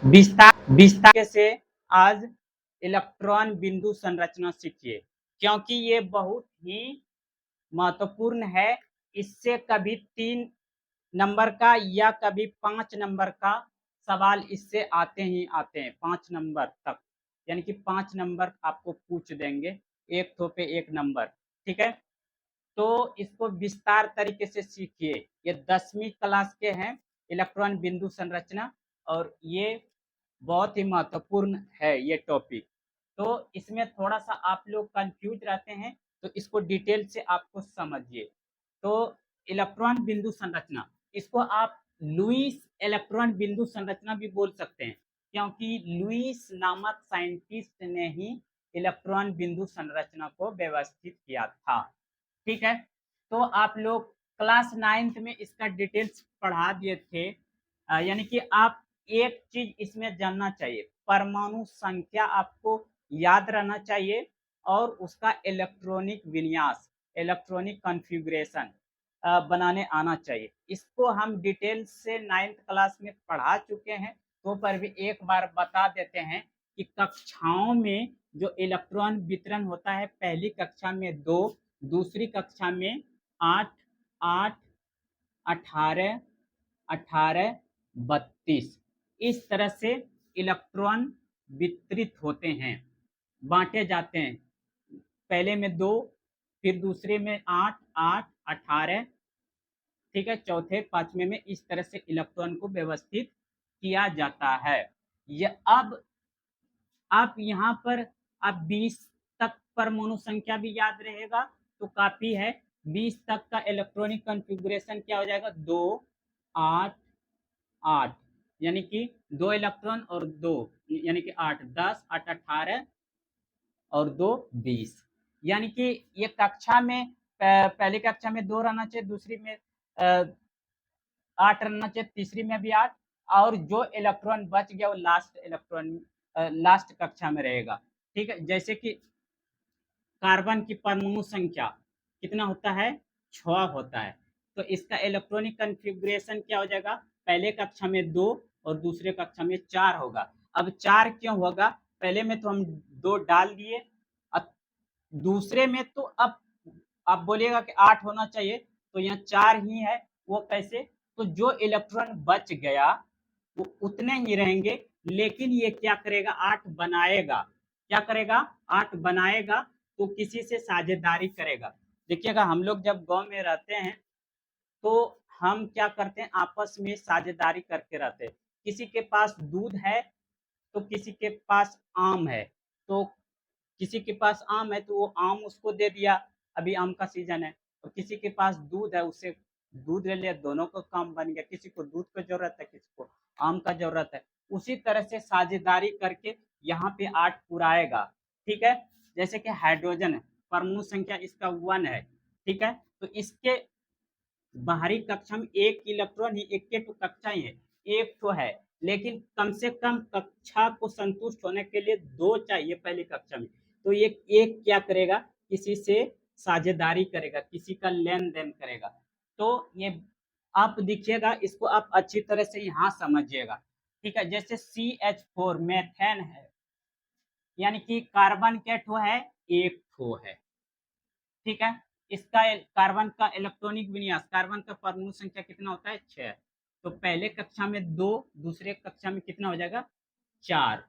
विस्तार विस्तार से आज इलेक्ट्रॉन बिंदु संरचना सीखिए, क्योंकि ये बहुत ही महत्वपूर्ण है। इससे कभी 3 नंबर का या कभी 5 नंबर का सवाल इससे आते ही आते हैं, 5 नंबर तक, यानी कि 5 नंबर आपको पूछ देंगे, एक थो पे 1 नंबर। ठीक है, तो इसको विस्तार तरीके से सीखिए। ये 10वीं क्लास के हैं, इलेक्ट्रॉन बिंदु संरचना, और ये बहुत ही महत्वपूर्ण है ये टॉपिक। तो इसमें थोड़ा सा आप लोग कंफ्यूज रहते हैं, तो इसको डिटेल से आपको समझिए। तो इलेक्ट्रॉन बिंदु संरचना, इसको आप लुईस इलेक्ट्रॉन बिंदु संरचना भी बोल सकते हैं, क्योंकि लुईस नामक साइंटिस्ट ने ही इलेक्ट्रॉन बिंदु संरचना को व्यवस्थित किया था। ठीक है, तो आप लोग क्लास 9th में इसका डिटेल्स पढ़ा दिए थे। यानी कि आप एक चीज इसमें जानना चाहिए, परमाणु संख्या आपको याद रहना चाहिए, और उसका इलेक्ट्रॉनिक विन्यास, इलेक्ट्रॉनिक कॉन्फ़िगरेशन बनाने आना चाहिए। इसको हम डिटेल से 9th क्लास में पढ़ा चुके हैं, तो पर भी एक बार बता देते हैं कि कक्षाओं में जो इलेक्ट्रॉन वितरण होता है, पहली कक्षा में 2, दूसरी कक्षा में 8, 8, 18, 18, 32, इस तरह से इलेक्ट्रॉन वितरित होते हैं, बांटे जाते हैं। पहले में 2, फिर दूसरे में 8, 8, 18, ठीक है, चौथे 5वें में इस तरह से इलेक्ट्रॉन को व्यवस्थित किया जाता है। यह अब आप यहाँ पर आप 20 तक परमाणु संख्या भी याद रहेगा तो काफी है। 20 तक का इलेक्ट्रॉनिक कॉन्फ़िगरेशन क्या हो जाएगा, 2, 8, 8, यानी कि 2 इलेक्ट्रॉन और 2, यानी कि 8, 10, 8, 18 और 2, 20, यानी कि ये कक्षा में पहली कक्षा में 2 रहना चाहिए, दूसरी में 8 रहना चाहिए, तीसरी में भी 8, और जो इलेक्ट्रॉन बच गया वो लास्ट इलेक्ट्रॉन लास्ट कक्षा में रहेगा। ठीक है, जैसे कि कार्बन की परमाणु संख्या कितना होता है, 6 होता है, तो इसका इलेक्ट्रॉनिक कॉन्फ़िगरेशन क्या हो जाएगा, पहले कक्षा में 2 और दूसरे कक्षा में 4 होगा। अब 4 क्यों होगा, पहले में तो हम 2 डाल दिए, अब दूसरे में तो अब आप बोलिएगा कि 8 होना चाहिए, तो यहाँ 4 ही है, वो कैसे, तो जो इलेक्ट्रॉन बच गया वो उतने ही रहेंगे, लेकिन ये क्या करेगा, 8 बनाएगा। क्या करेगा, 8 बनाएगा, तो किसी से साझेदारी करेगा। देखिएगा, हम लोग जब गांव में रहते हैं तो हम क्या करते हैं, आपस में साझेदारी करके रहते हैं। किसी के पास दूध है तो किसी के पास आम है, तो किसी के पास आम है तो वो आम उसको दे दिया, अभी आम का सीजन है। और किसी के पास दूध है, उससे दूध ले लिया, दोनों का काम बन गया। किसी को दूध की जरूरत है, किसी को आम का जरूरत है, उसी तरह से साझेदारी करके यहाँ पे 8 पुराएगा। ठीक है, जैसे कि हाइड्रोजन है, परमाणु संख्या इसका 1 है। ठीक है, तो इसके बाहरी कक्षा में एक इलेक्ट्रॉन ही, एक के तो कक्षा ही है, एक तो है, लेकिन कम से कम कक्षा को संतुष्ट होने के लिए 2 चाहिए पहली कक्षा में, तो ये एक क्या करेगा, किसी से साझेदारी करेगा, किसी का लेन देन करेगा। तो ये आप देखिएगा, इसको आप अच्छी तरह से यहाँ समझिएगा। ठीक है, जैसे CH4 मेथेन है, यानी कि कार्बन के ठो है, एक ठो है। ठीक है, इसका कार्बन का इलेक्ट्रॉनिक विन्यास, कार्बन का परमाणु संख्या कितना होता है, 6, तो पहले कक्षा में 2, दूसरे कक्षा में कितना हो जाएगा, 4,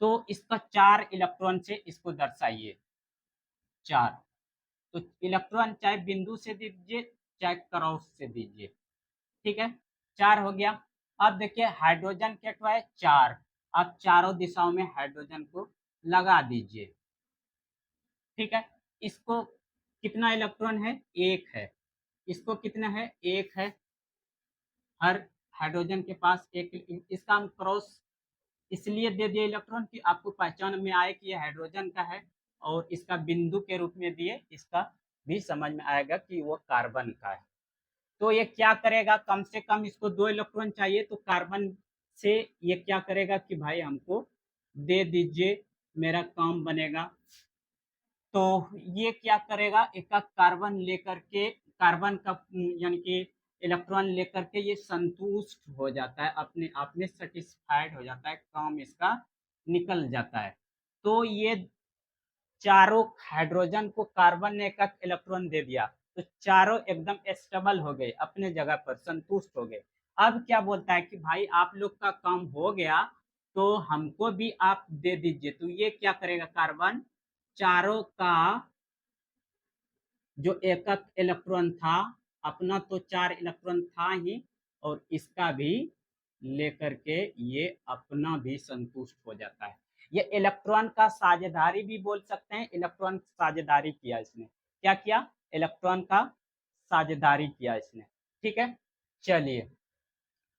तो इसका 4 इलेक्ट्रॉन से इसको दर्शाइए, 4। तो इलेक्ट्रॉन चाहे बिंदु से दीजिए चाहे क्रॉस से दीजिए। ठीक है, 4 हो गया। अब देखिए हाइड्रोजन क्या है, 4, आप चारों दिशाओं में हाइड्रोजन को लगा दीजिए। ठीक है, इसको कितना इलेक्ट्रॉन है, एक है, इसको कितना है, एक है, हर हाइड्रोजन के पास एक। इसका हम क्रॉस इसलिए दे दिए इलेक्ट्रॉन कि आपको पहचान में आए कि ये हाइड्रोजन का है, और इसका बिंदु के रूप में दिए, इसका भी समझ में आएगा कि वो कार्बन का है। तो ये क्या करेगा, कम से कम इसको 2 इलेक्ट्रॉन चाहिए, तो कार्बन से ये क्या करेगा कि भाई हमको दे दीजिए, मेरा काम बनेगा। तो ये क्या करेगा, एक कार्बन लेकर के, कार्बन का यानी कि इलेक्ट्रॉन लेकर के ये संतुष्ट हो जाता है, अपने आप में सेटिस्फाइड हो जाता है, काम इसका निकल जाता है। तो ये चारों हाइड्रोजन को कार्बन ने एक इलेक्ट्रॉन दे दिया, तो चारों एकदम स्टेबल हो गए, अपने जगह पर संतुष्ट हो गए। अब क्या बोलता है कि भाई आप लोग का काम हो गया, तो हमको भी आप दे दीजिए। तो ये क्या करेगा, कार्बन चारों का जो एकक इलेक्ट्रॉन था, अपना तो 4 इलेक्ट्रॉन था ही, और इसका भी लेकर के ये अपना भी संतुष्ट हो जाता है। ये इलेक्ट्रॉन का साझेदारी भी बोल सकते हैं, इलेक्ट्रॉन साझेदारी किया इसने। क्या किया, इलेक्ट्रॉन का साझेदारी किया इसने। ठीक है, चलिए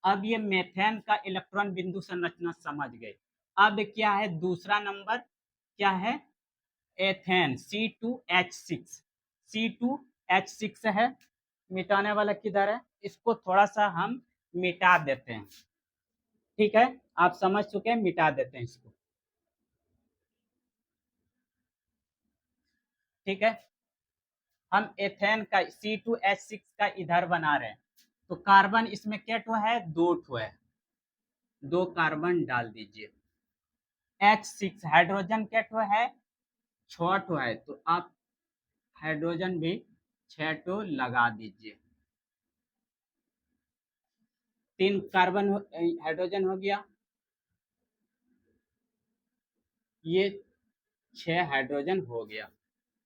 अब ये मेथेन का इलेक्ट्रॉन बिंदु संरचना समझ गए। अब क्या है दूसरा नंबर, क्या है, एथेन C2H6। C2H6 है, मिटाने वाला किधर है, इसको थोड़ा सा हम मिटा देते हैं। ठीक है, आप समझ चुके हैं, मिटा देते हैं इसको। ठीक है, हम एथेन का C2H6 का इधर बना रहे हैं। तो कार्बन इसमें क्या ठो है, 2 ठो है, 2 कार्बन डाल दीजिए। H6 हाइड्रोजन क्या ठो है, 6 ठो है, तो आप हाइड्रोजन भी 6 ठो लगा दीजिए। 3 कार्बन हाइड्रोजन हो गया, ये 6 हाइड्रोजन हो गया।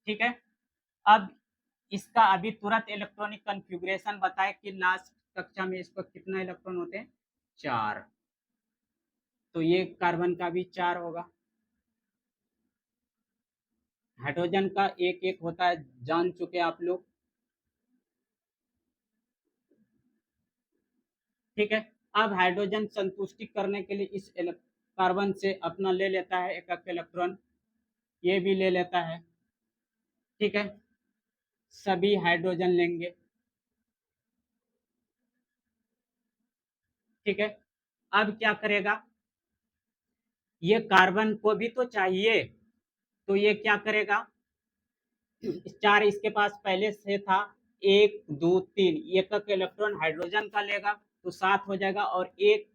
ठीक है, अब इसका अभी तुरंत इलेक्ट्रॉनिक कॉन्फ़िगरेशन बताए कि लास्ट कक्षा में इसको कितना इलेक्ट्रॉन होते हैं, 4। तो ये कार्बन का भी 4 होगा। हाइड्रोजन का एक एक होता है, जान चुके आप लोग। ठीक है, अब हाइड्रोजन संतुष्टि करने के लिए इस कार्बन से अपना ले लेता है एक इलेक्ट्रॉन, ये भी ले लेता है। ठीक है, सभी हाइड्रोजन लेंगे। ठीक है, अब क्या करेगा, ये कार्बन को भी तो चाहिए, तो ये क्या करेगा, 4 इसके पास पहले से था, 1 2 3, एक इलेक्ट्रॉन हाइड्रोजन का लेगा तो 7 हो जाएगा, और एक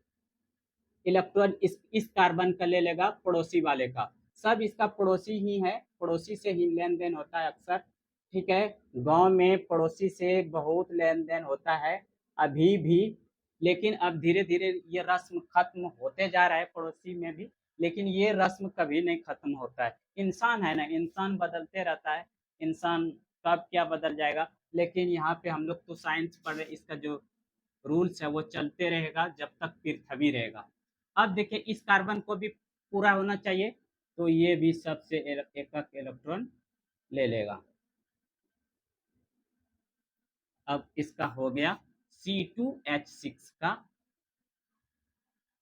इलेक्ट्रॉन इस कार्बन का ले लेगा पड़ोसी वाले का। सब इसका पड़ोसी ही है, पड़ोसी से ही लेन देन होता है अक्सर। ठीक है, गांव में पड़ोसी से बहुत लेन देन होता है अभी भी, लेकिन अब धीरे धीरे ये रस्म खत्म होते जा रहा है पड़ोसी में भी, लेकिन ये रस्म कभी नहीं खत्म होता है। इंसान है ना, इंसान बदलते रहता है, इंसान कब क्या बदल जाएगा, लेकिन यहाँ पे हम लोग तो साइंस पढ़ रहे, इसका जो रूल्स है वो चलते रहेगा जब तक पृथ्वी रहेगा। अब देखिए इस कार्बन को भी पूरा होना चाहिए, तो ये भी सबसे एक इलेक्ट्रॉन ले लेगा। अब इसका हो गया C2H6 का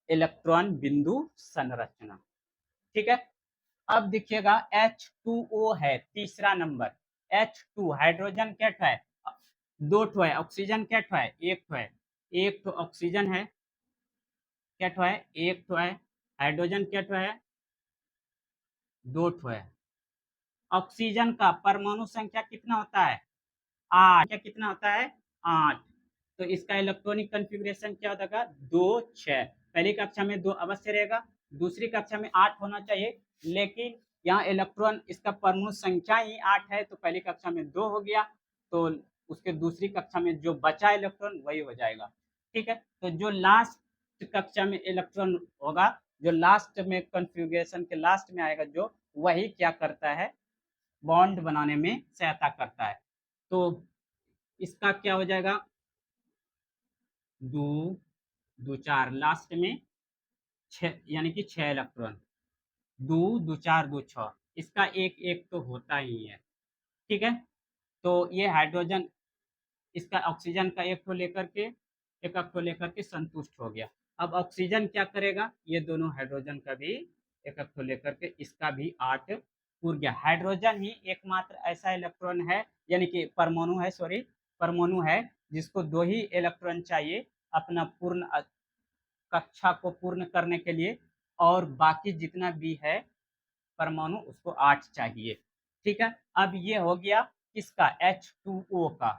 इलेक्ट्रॉन बिंदु संरचना। ठीक है, अब देखिएगा H2O है तीसरा नंबर। H2 हाइड्रोजन क्या है, 2 ठो है, ऑक्सीजन क्या है, 1 ठो है, 1 ठो ऑक्सीजन है, क्या ठो है, 1 ठो है, हाइड्रोजन क्या ठो है, 2 ठो है। ऑक्सीजन का परमाणु संख्या कितना होता है, 8। क्या कितना होता है, 8। तो इसका इलेक्ट्रॉनिक कॉन्फ़िगरेशन क्या होगा, 2 6। पहली कक्षा में 2 अवश्य रहेगा, दूसरी कक्षा में 8 होना चाहिए, लेकिन यहाँ इलेक्ट्रॉन इसका परमाणु संख्या ही 8 है, तो पहली कक्षा में 2 हो गया, तो उसके दूसरी कक्षा में जो बचा इलेक्ट्रॉन वही हो जाएगा। ठीक है, तो जो लास्ट कक्षा में इलेक्ट्रॉन होगा, जो लास्ट में कॉन्फ़िगरेशन के लास्ट में आएगा, जो वही क्या करता है, बॉन्ड बनाने में सहायता करता है। तो इसका क्या हो जाएगा, 2 2 4, लास्ट में 6, यानी कि 6 इलेक्ट्रॉन, 2 2 4 2 6, इसका एक एक तो होता ही है। ठीक है, तो ये हाइड्रोजन इसका ऑक्सीजन का एक को लेकर के एक को लेकर के संतुष्ट हो गया। अब ऑक्सीजन क्या करेगा, ये दोनों हाइड्रोजन का भी एक को लेकर के इसका भी 8 पूर गया। हाइड्रोजन ही एकमात्र ऐसा इलेक्ट्रॉन है, यानी कि परमाणु है, सॉरी परमाणु है, जिसको 2 ही इलेक्ट्रॉन चाहिए अपना पूर्ण कक्षा को पूर्ण करने के लिए, और बाकी जितना भी है परमाणु उसको 8 चाहिए। ठीक है, अब ये हो गया किसका, H2O का,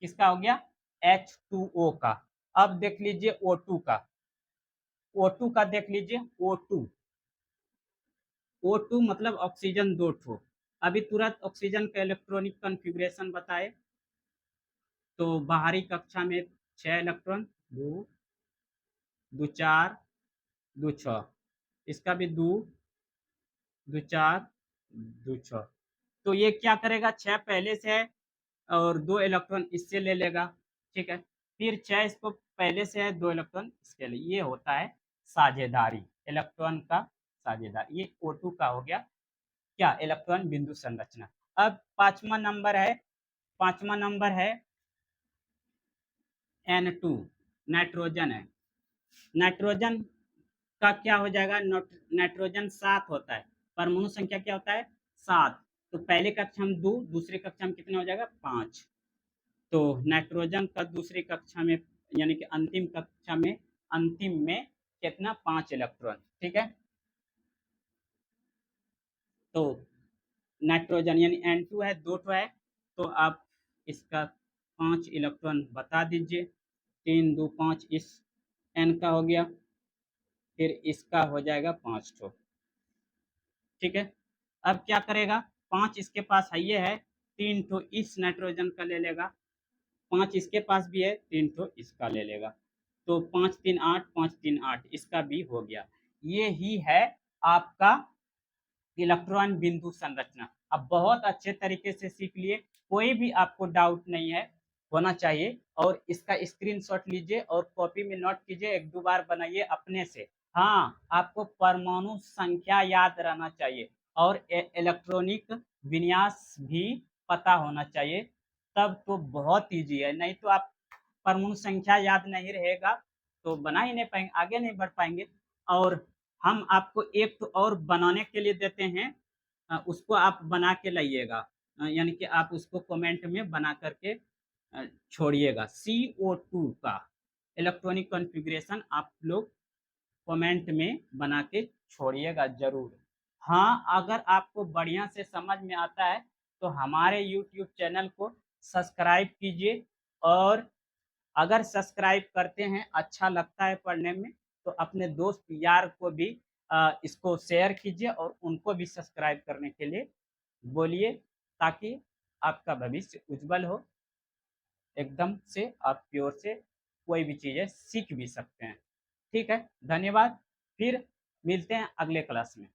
किसका हो गया, H2O का। अब देख लीजिए O2 का, O2 का देख लीजिए O2, O2 मतलब ऑक्सीजन 2 ठो। अभी तुरंत ऑक्सीजन का इलेक्ट्रॉनिक कॉन्फ़िगरेशन बताए, तो बाहरी कक्षा में 6 इलेक्ट्रॉन, 2 2 4 2 6, इसका भी 2 2 4 2 6। तो ये क्या करेगा, 6 पहले से है और 2 इलेक्ट्रॉन इससे ले लेगा, ठीक है। फिर 6 इसको पहले से है, 2 इलेक्ट्रॉन इसके लिए, ये होता है साझेदारी, इलेक्ट्रॉन का साझेदारी। ये O2 का हो गया क्या, इलेक्ट्रॉन बिंदु संरचना। अब पांचवा नंबर है N2, नाइट्रोजन है। नाइट्रोजन का क्या हो जाएगा, नाइट्रोजन 7 होता है, परमाणु संख्या क्या होता है 7। तो पहले कक्षा में 2, दूसरी कक्षा में कितना हो जाएगा 5। तो नाइट्रोजन का दूसरी कक्षा में यानी कि अंतिम कक्षा में, अंतिम में कितना 5 इलेक्ट्रॉन, ठीक है। तो नाइट्रोजन यानी N2 है, 2 है, तो आप इसका 5 इलेक्ट्रॉन बता दीजिए, 3 2 5, इस N का हो गया, फिर इसका हो जाएगा 5 ठो, ठीक है। अब क्या करेगा, 5 इसके पास है, ये है, 3 ठो इस नाइट्रोजन का ले लेगा, 5 इसके पास भी है, 3 ठो इसका ले लेगा, तो 5 3 8, 5 3 8, इसका भी हो गया। ये ही है आपका इलेक्ट्रॉन बिंदु संरचना। अब बहुत अच्छे तरीके से सीख लिए, कोई भी आपको डाउट नहीं है होना चाहिए, और इसका स्क्रीनशॉट लीजिए और कॉपी में नोट कीजिए, 1-2 बार बनाइए अपने से। हाँ, आपको परमाणु संख्या याद रहना चाहिए और इलेक्ट्रॉनिक विन्यास भी पता होना चाहिए, तब तो बहुत ईजी है। नहीं तो आप परमाणु संख्या याद नहीं रहेगा तो बना ही नहीं पाएंगे, आगे नहीं बढ़ पाएंगे। और हम आपको एक तो और बनाने के लिए देते हैं, उसको आप बना के लाइएगा, यानी कि आप उसको कमेंट में बना करके छोड़िएगा। CO2 का इलेक्ट्रॉनिक कॉन्फ़िगरेशन आप लोग कमेंट में बना के छोड़िएगा जरूर। हाँ, अगर आपको बढ़िया से समझ में आता है तो हमारे YouTube चैनल को सब्सक्राइब कीजिए, और अगर सब्सक्राइब करते हैं, अच्छा लगता है पढ़ने में, तो अपने दोस्त यार को भी इसको शेयर कीजिए और उनको भी सब्सक्राइब करने के लिए बोलिए, ताकि आपका भविष्य उज्जवल हो, एकदम से आप प्योर से कोई भी चीज़ें सीख भी सकते हैं। ठीक है, धन्यवाद। फिर मिलते हैं अगले क्लास में।